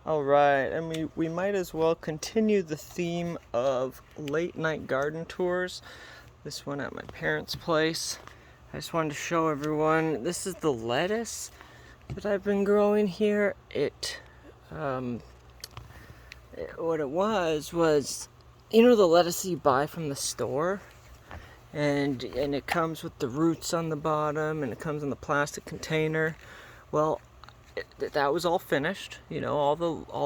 Alright, and we might as well continue the theme of late night garden tours. This one at my parents' place. I just wanted to show everyone, this is the lettuce that I've been growing here. What it was, you know the lettuce you buy from the store? And it comes with the roots on the bottom, and it comes in the plastic container. Well, that was all finished, you know, all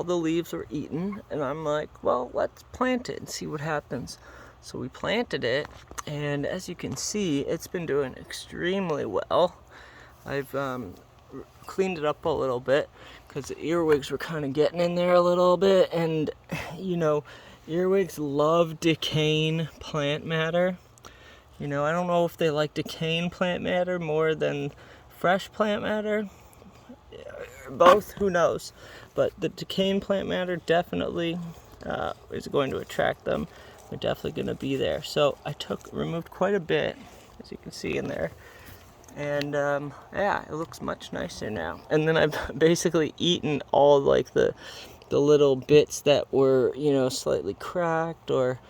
the leaves were eaten, and I'm like, well, let's plant it and see what happens. So we planted it, and as you can see, it's been doing extremely well. I've cleaned it up a little bit because the earwigs were kind of getting in there a little bit, and you know, earwigs love decaying plant matter. You know, I don't know if they like decaying plant matter more than fresh plant matter. Both, who knows, but the decaying plant matter definitely is going to attract them. They're definitely going to be there. So I removed quite a bit, as you can see in there, and yeah, it looks much nicer now. And then I've basically eaten all like the little bits that were, you know, slightly cracked or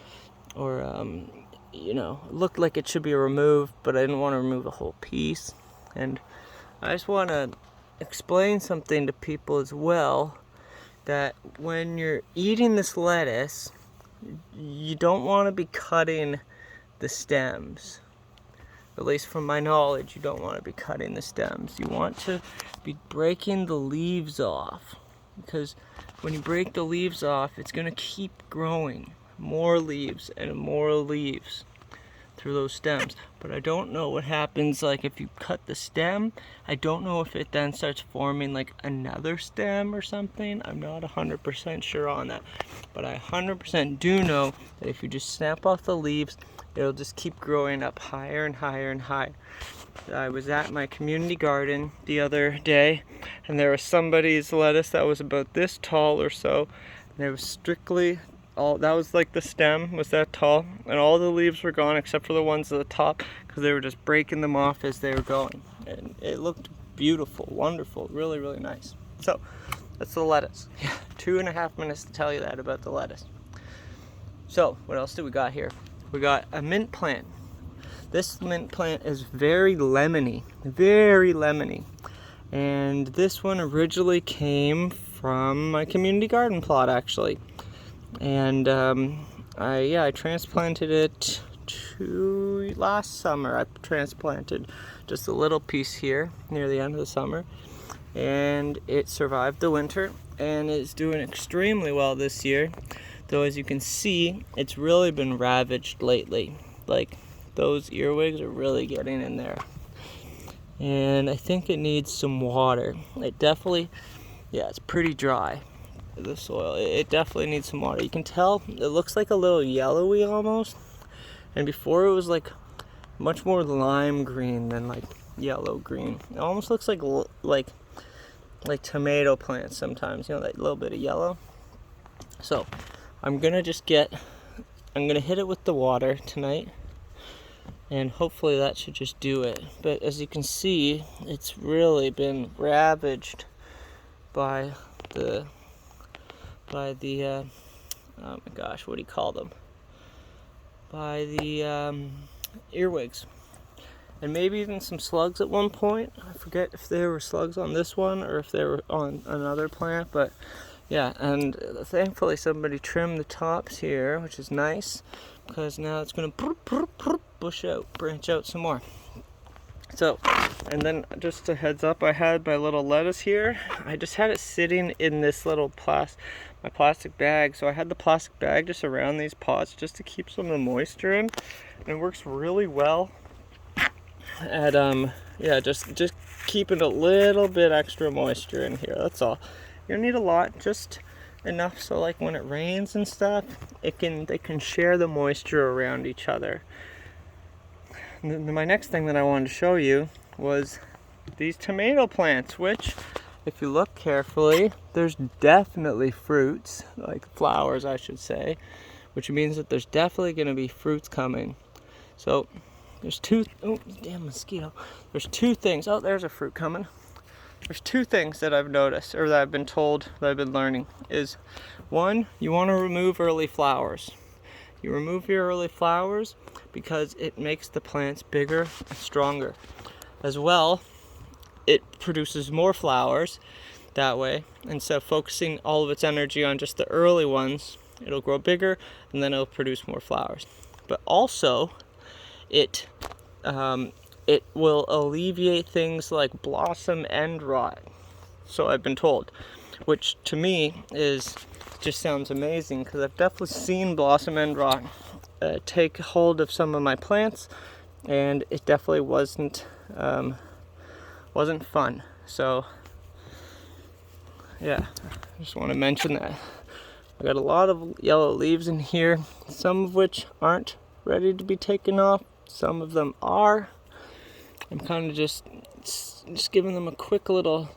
you know, looked like it should be removed, but I didn't want to remove the whole piece. And I just want to explain something to people as well, that when you're eating this lettuce, you don't want to be cutting the stems. At least from my knowledge, you don't want to be cutting the stems. You want to be breaking the leaves off, because when you break the leaves off, it's going to keep growing more leaves and more leaves through those stems. But I don't know what happens, like if you cut the stem, I don't know if it then starts forming like another stem or something. I'm not 100% sure on that, but I 100% do know that if you just snap off the leaves, it'll just keep growing up higher and higher and higher. I was at my community garden the other day, and there was somebody's lettuce that was about this tall or so, and it was strictly that was like the stem was that tall, and all the leaves were gone except for the ones at the top, because they were just breaking them off as they were going, and it looked beautiful, wonderful, really, really nice. So that's the lettuce. 2.5 minutes to tell you that about the lettuce. So what else do we got here? We got a mint plant. This mint plant is very lemony, and this one originally came from my community garden plot, actually. And I transplanted it last summer. I transplanted just a little piece here near the end of the summer, and it survived the winter and is doing extremely well this year. Though, as you can see, it's really been ravaged lately. Like, those earwigs are really getting in there, and I think it needs some water. It definitely, yeah, it's pretty dry, the soil. It definitely needs some water. You can tell it looks like a little yellowy almost, and before it was like much more lime green than like yellow green. It almost looks like tomato plants sometimes, you know, that little bit of yellow. So I'm gonna hit it with the water tonight, and hopefully that should just do it. But as you can see, it's really been ravaged by the oh my gosh, what do you call them? By the earwigs. And maybe even some slugs at one point. I forget if there were slugs on this one or if they were on another plant, but yeah, and thankfully somebody trimmed the tops here, which is nice, because now it's going to branch out some more. So, and then just a heads up, I had my little lettuce here. I just had it sitting in this little my plastic bag. So I had the plastic bag just around these pots just to keep some of the moisture in. And it works really well at yeah, just keeping a little bit extra moisture in here. That's all. You don't need a lot, just enough so like when it rains and stuff, they can share the moisture around each other. My next thing that I wanted to show you was these tomato plants, which, if you look carefully, there's definitely fruits, like flowers I should say, which means that there's definitely going to be fruits coming. So there's oh damn mosquito, there's two things. Oh, there's a fruit coming. there's two things that I've noticed, or that I've been told, that I've been learning, is one, you want to remove early flowers. You remove your early flowers because it makes the plants bigger and stronger. As well, it produces more flowers that way. Instead of focusing all of its energy on just the early ones, it'll grow bigger and then it'll produce more flowers. But also, it will alleviate things like blossom end rot. So I've been told, which to me just sounds amazing, because I've definitely seen blossom end rot take hold of some of my plants, and it definitely wasn't fun. So yeah, I just want to mention that. I got a lot of yellow leaves in here, some of which aren't ready to be taken off, some of them are. I'm kind of just giving them a quick little,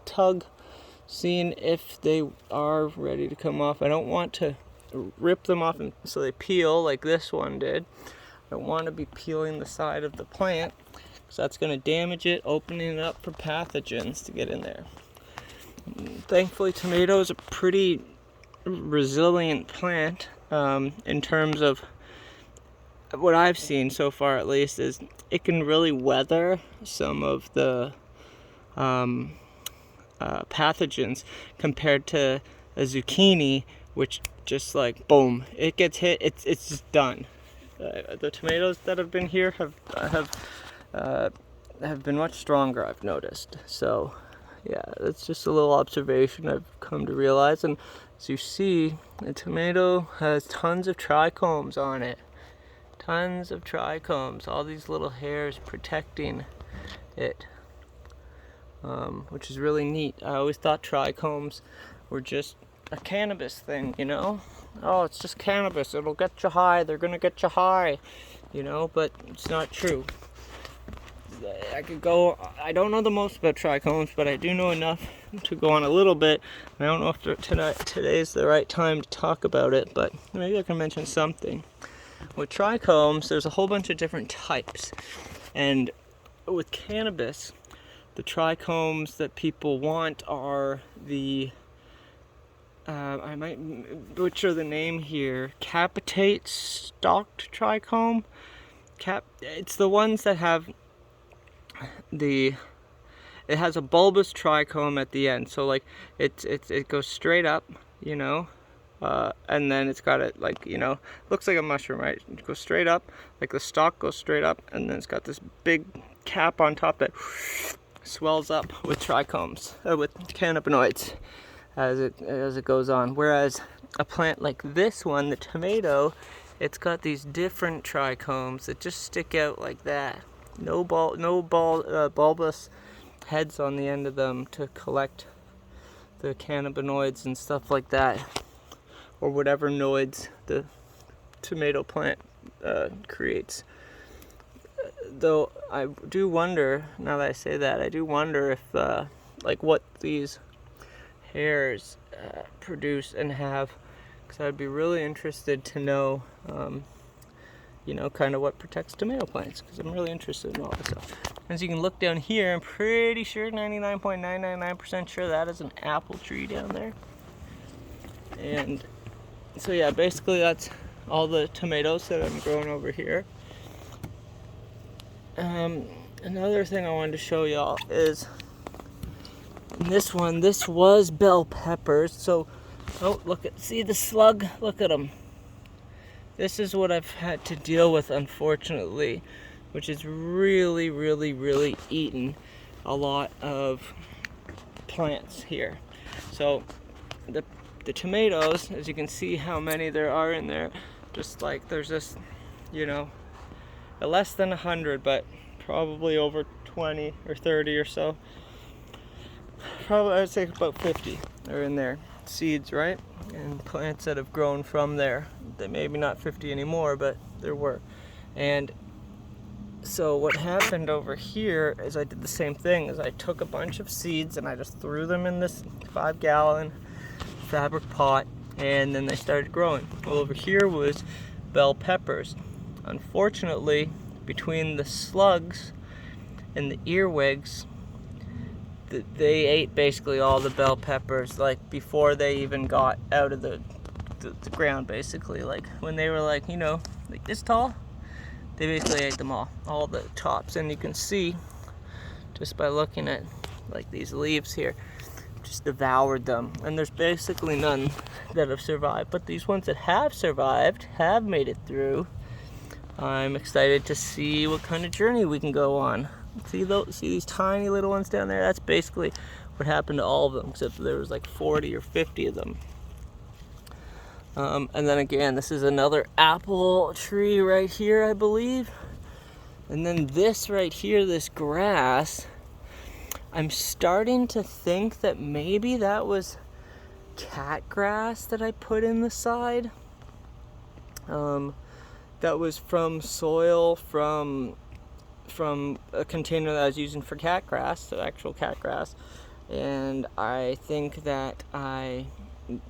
tug, seeing if they are ready to come off. I don't want to rip them off and so they peel like this one did. I don't want to be peeling the side of the plant, because that's going to damage it, opening it up for pathogens to get in there. Thankfully, tomato is a pretty resilient plant in terms of what I've seen so far, at least, is it can really weather some of the pathogens compared to a zucchini, which just like boom, it gets hit, it's just done. The tomatoes that have been here have been much stronger, I've noticed. So yeah, that's just a little observation I've come to realize. And as you see, the tomato has tons of trichomes on it. Tons of trichomes, all these little hairs protecting it, which is really neat. I always thought trichomes were just a cannabis thing, Oh, it's just cannabis, it'll get you high, they're gonna get you high, but it's not true. I don't know the most about trichomes, but I do know enough to go on a little bit. I don't know if today's the right time to talk about it, but maybe I can mention something. With trichomes, there's a whole bunch of different types, and with cannabis, the trichomes that people want are the I might butcher the name here, capitate stalked trichome. It's the ones that have it has a bulbous trichome at the end, so like it goes straight up, and then it's got it looks like a mushroom, right? It goes straight up, like the stalk goes straight up, and then it's got this big cap on top that swells up with trichomes, with cannabinoids as it goes on. Whereas a plant like this one, the tomato, it's got these different trichomes that just stick out like that. No bulbous heads on the end of them to collect the cannabinoids and stuff like that, or whatever noids the tomato plant creates. Though I do wonder, now that I say that, I do wonder if what these hairs produce and have, because I'd be really interested to know kind of what protects tomato plants, because I'm really interested in all this stuff. As you can look down here, I'm pretty sure, 99.999% sure, that is an apple tree down there. And so yeah, basically that's all the tomatoes that I'm growing over here. Another thing I wanted to show y'all is this one. This was bell peppers. So, see the slug? Look at them. This is what I've had to deal with, unfortunately, which is really, really, really eaten a lot of plants here. So the tomatoes, as you can see how many there are in there, just like there's this, less than 100, but probably over 20 or 30 or so. Probably I'd say about 50 are in there. Seeds, right? And plants that have grown from there. They maybe not 50 anymore, but there were. And so what happened over here is I did the same thing. Is I took a bunch of seeds and I just threw them in this 5-gallon fabric pot, and then they started growing. Well, over here was bell peppers. Unfortunately, between the slugs and the earwigs, they ate basically all the bell peppers, like before they even got out of the ground, basically. Like when they were like, you know, like this tall, they basically ate them all the tops. And you can see just by looking at like these leaves here, just devoured them. And there's basically none that have survived, but these ones that have survived have made it through. I'm excited to see what kind of journey we can go on. See these tiny little ones down there? That's basically what happened to all of them, except there was like 40 or 50 of them. And then again, this is another apple tree right here, I believe. And then this right here, this grass, I'm starting to think that maybe that was cat grass that I put in the side. That was from soil from a container that I was using for cat grass, so actual cat grass. And I think that I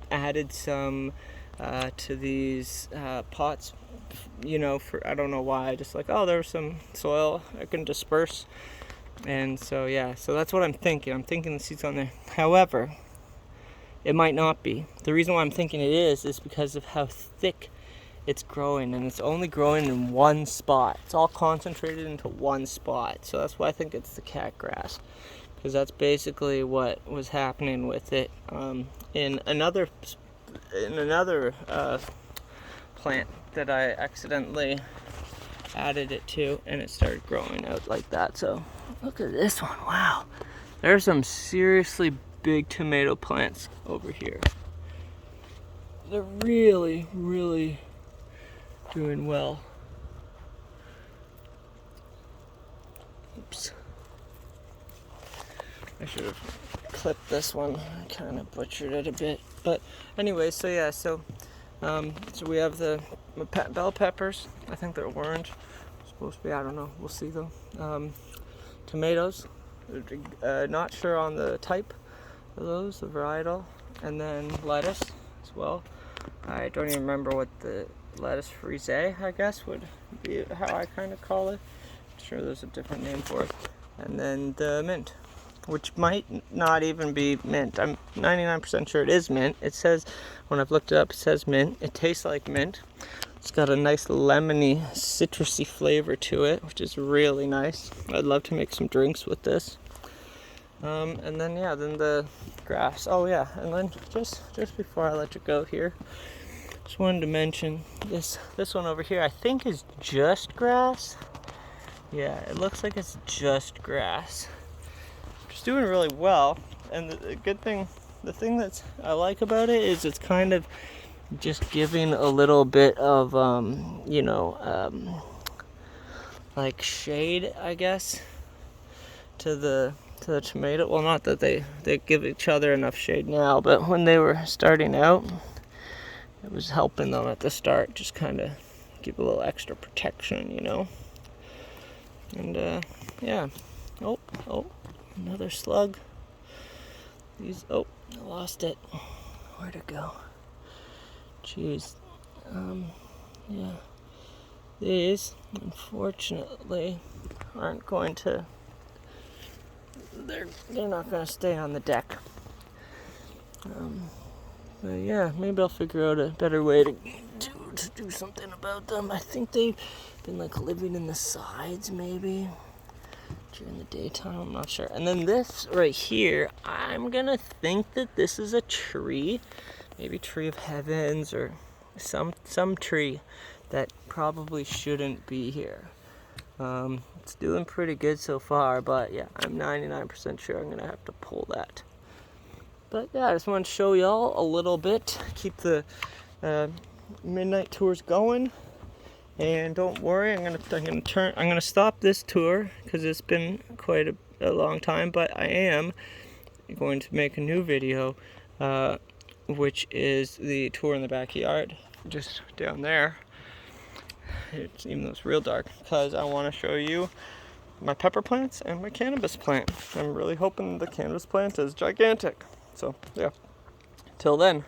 added some to these pots, you know, for I don't know why, just like, oh, there's some soil I can disperse. And so yeah, so that's what I'm thinking. I'm thinking the seed's on there. However, it might not be. The reason why I'm thinking it is because of how thick it's growing, and it's only growing in one spot. It's all concentrated into one spot. So that's why I think it's the cat grass, because that's basically what was happening with it in another plant that I accidentally added it to, and it started growing out like that. So look at this one. Wow, there's some seriously big tomato plants over here. They're really doing well. Oops. I should have clipped this one. I kind of butchered it a bit. But anyway, so yeah, so we have the bell peppers. I think they're orange. Supposed to be, I don't know. We'll see though. Tomatoes. Not sure on the type of those, the varietal. And then lettuce as well. I don't even remember what the lettuce frise, I guess, would be how I kind of call it. I'm sure there's a different name for it. And then the mint, which might not even be mint. I'm 99% sure it is mint. It says, when I've looked it up, it says mint. It tastes like mint. It's got a nice lemony, citrusy flavor to it, which is really nice. I'd love to make some drinks with this. And then yeah, then the grass. Oh yeah, and then just before I let you go here, just wanted to mention this one over here. I think is just grass. Yeah, it looks like it's just grass. It's doing really well, and the good thing, the thing that I like about it is it's kind of just giving a little bit of like shade, I guess, to the tomato. Well, not that they give each other enough shade now, but when they were starting out, it was helping them at the start, just kind of give a little extra protection, you know. And yeah. Oh, another slug. I lost it. Where'd it go? Jeez. Yeah. These, unfortunately, aren't going to. They're not going to stay on the deck. But yeah, maybe I'll figure out a better way to do something about them. I think they've been like living in the sides maybe during the daytime. I'm not sure. And then this right here, I'm gonna think that this is a tree, maybe tree of heavens or some tree that probably shouldn't be here. It's doing pretty good so far, but yeah, I'm 99% sure I'm gonna have to pull that. But yeah, I just want to show y'all a little bit, keep the midnight tours going. And don't worry, I'm gonna stop this tour because it's been quite a long time. But I am going to make a new video, which is the tour in the backyard, just down there. Even though it's real dark, because I want to show you my pepper plants and my cannabis plant. I'm really hoping the cannabis plant is gigantic. So yeah, till then.